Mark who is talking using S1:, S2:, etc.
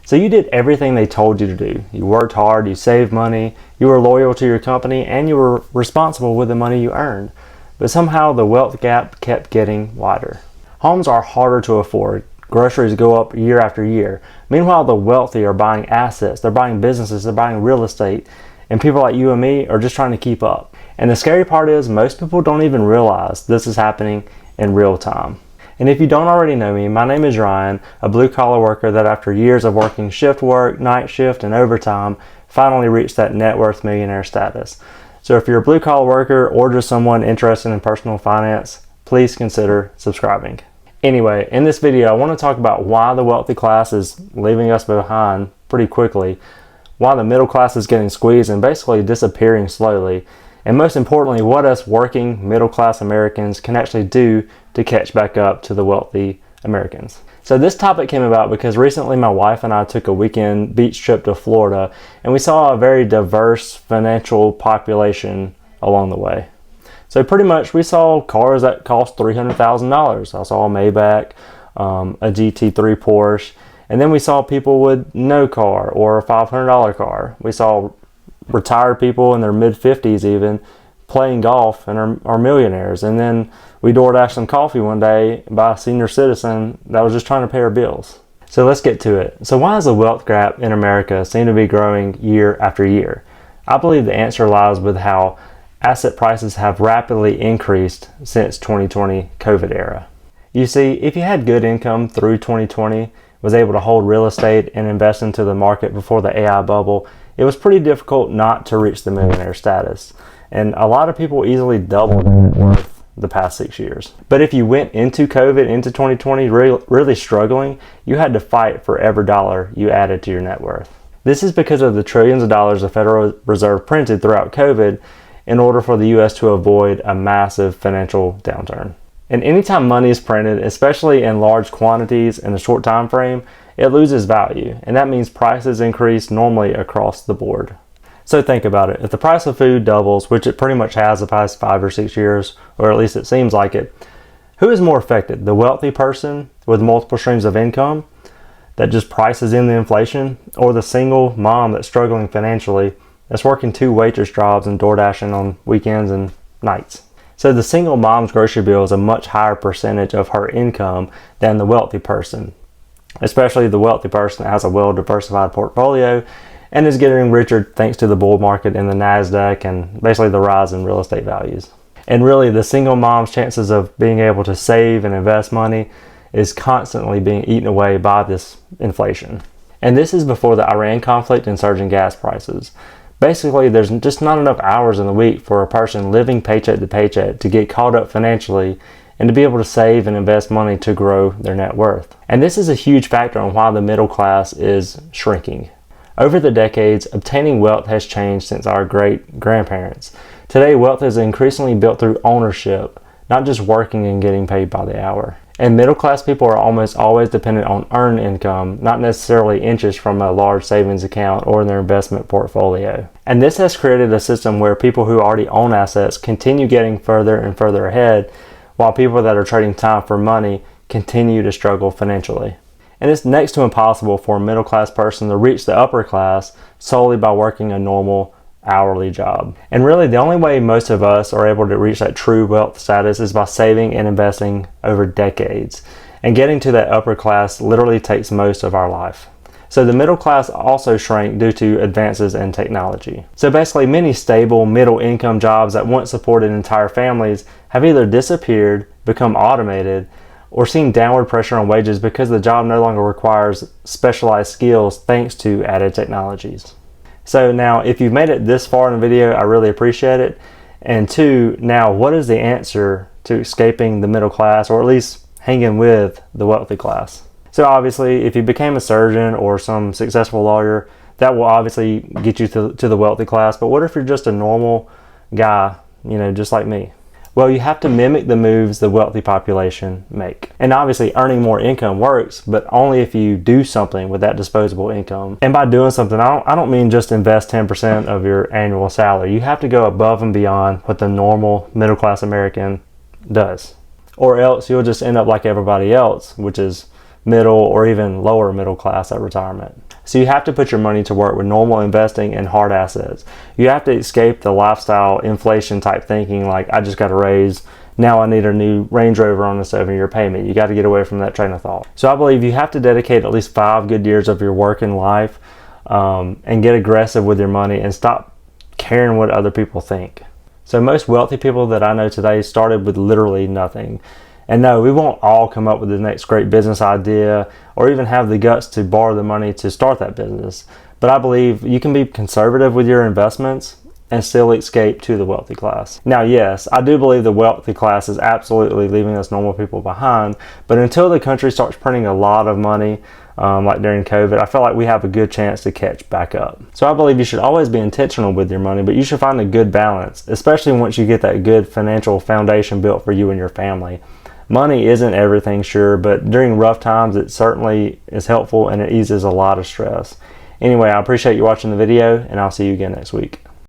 S1: So you did everything they told you to do. You worked hard, you saved money, you were loyal to your company, and you were responsible with the money you earned. But somehow the wealth gap kept getting wider. Homes are harder to afford. Groceries go up year after year. Meanwhile, the wealthy are buying assets, they're buying businesses, they're buying real estate, and people like you and me are just trying to keep up. And the scary part is most people don't even realize this is happening in real time. And if you don't already know me, my name is Ryan, a blue-collar worker that after years of working shift work, night shift, and overtime, finally reached that net worth millionaire status. So if you're a blue-collar worker or just someone interested in personal finance, please consider subscribing. Anyway, in this video, I want to talk about why the wealthy class is leaving us behind pretty quickly, why the middle class is getting squeezed and basically disappearing slowly, and most importantly, what us working middle-class Americans can actually do to catch back up to the wealthy Americans. So this topic came about because recently my wife and I took a weekend beach trip to Florida, and we saw a very diverse financial population along the way. So pretty much we saw cars that cost $300,000. I saw a Maybach, a GT3 Porsche, and then we saw people with no car or a $500 car. We saw retired people in their mid-50s even playing golf and are millionaires. And then we DoorDashed some coffee one day by a senior citizen that was just trying to pay her bills. So let's get to it. So why does the wealth gap in America seem to be growing year after year? I believe the answer lies with how asset prices have rapidly increased since 2020 COVID era. You see, if you had good income through 2020, was able to hold real estate and invest into the market before the AI bubble, it was pretty difficult not to reach the millionaire status. And a lot of people easily doubled their net worth the past 6 years. But if you went into COVID, into 2020, really struggling, you had to fight for every dollar you added to your net worth. This is because of the trillions of dollars the Federal Reserve printed throughout COVID in order for the U.S. to avoid a massive financial downturn. And anytime money is printed, especially in large quantities in a short time frame, it loses value, and that means prices increase normally across the board. So think about it. If the price of food doubles, which it pretty much has the past 5 or 6 years, or at least it seems like it, who is more affected? The wealthy person with multiple streams of income that just prices in the inflation, or the single mom that's struggling financially that's working 2 waitress jobs and DoorDashing on weekends and nights? So the single mom's grocery bill is a much higher percentage of her income than the wealthy person, especially the wealthy person that has a well-diversified portfolio and is getting richer thanks to the bull market and the NASDAQ and basically the rise in real estate values. And really, the single mom's chances of being able to save and invest money is constantly being eaten away by this inflation. And this is before the Iran conflict and surging gas prices. Basically, there's just not enough hours in the week for a person living paycheck to paycheck to get caught up financially and to be able to save and invest money to grow their net worth. And this is a huge factor on why the middle class is shrinking. Over the decades, obtaining wealth has changed since our great-grandparents. Today, wealth is increasingly built through ownership, not just working and getting paid by the hour. And middle-class people are almost always dependent on earned income, not necessarily interest from a large savings account or in their investment portfolio. And this has created a system where people who already own assets continue getting further and further ahead, while people that are trading time for money continue to struggle financially. And it's next to impossible for a middle-class person to reach the upper class solely by working a normal hourly job. And really, the only way most of us are able to reach that true wealth status is by saving and investing over decades. And getting to that upper class literally takes most of our life. So the middle class also shrank due to advances in technology. So basically, many stable middle income jobs that once supported entire families have either disappeared, become automated, or seen downward pressure on wages because the job no longer requires specialized skills thanks to added technologies. So now, if you've made it this far in the video, I really appreciate it. And 2, now what is the answer to escaping the middle class, or at least hanging with the wealthy class? So obviously, if you became a surgeon or some successful lawyer, that will obviously get you to the wealthy class. But what if you're just a normal guy, just like me? Well, you have to mimic the moves the wealthy population make. And obviously, earning more income works, but only if you do something with that disposable income. And by doing something, I don't mean just invest 10% of your annual salary. You have to go above and beyond what the normal middle-class American does. Or else you'll just end up like everybody else, which is middle or even lower middle class at retirement. So you have to put your money to work with normal investing and hard assets. You have to escape the lifestyle inflation type thinking like, I just got a raise, now I need a new Range Rover on a 7-year payment. You got to get away from that train of thought. So I believe you have to dedicate at least 5 good years of your working life and get aggressive with your money and stop caring what other people think. So most wealthy people that I know today started with literally nothing. And no, we won't all come up with the next great business idea or even have the guts to borrow the money to start that business. But I believe you can be conservative with your investments and still escape to the wealthy class. Now, yes, I do believe the wealthy class is absolutely leaving us normal people behind, but until the country starts printing a lot of money, like during COVID, I feel like we have a good chance to catch back up. So I believe you should always be intentional with your money, but you should find a good balance, especially once you get that good financial foundation built for you and your family. Money isn't everything, sure, but during rough times, it certainly is helpful and it eases a lot of stress. Anyway, I appreciate you watching the video, and I'll see you again next week.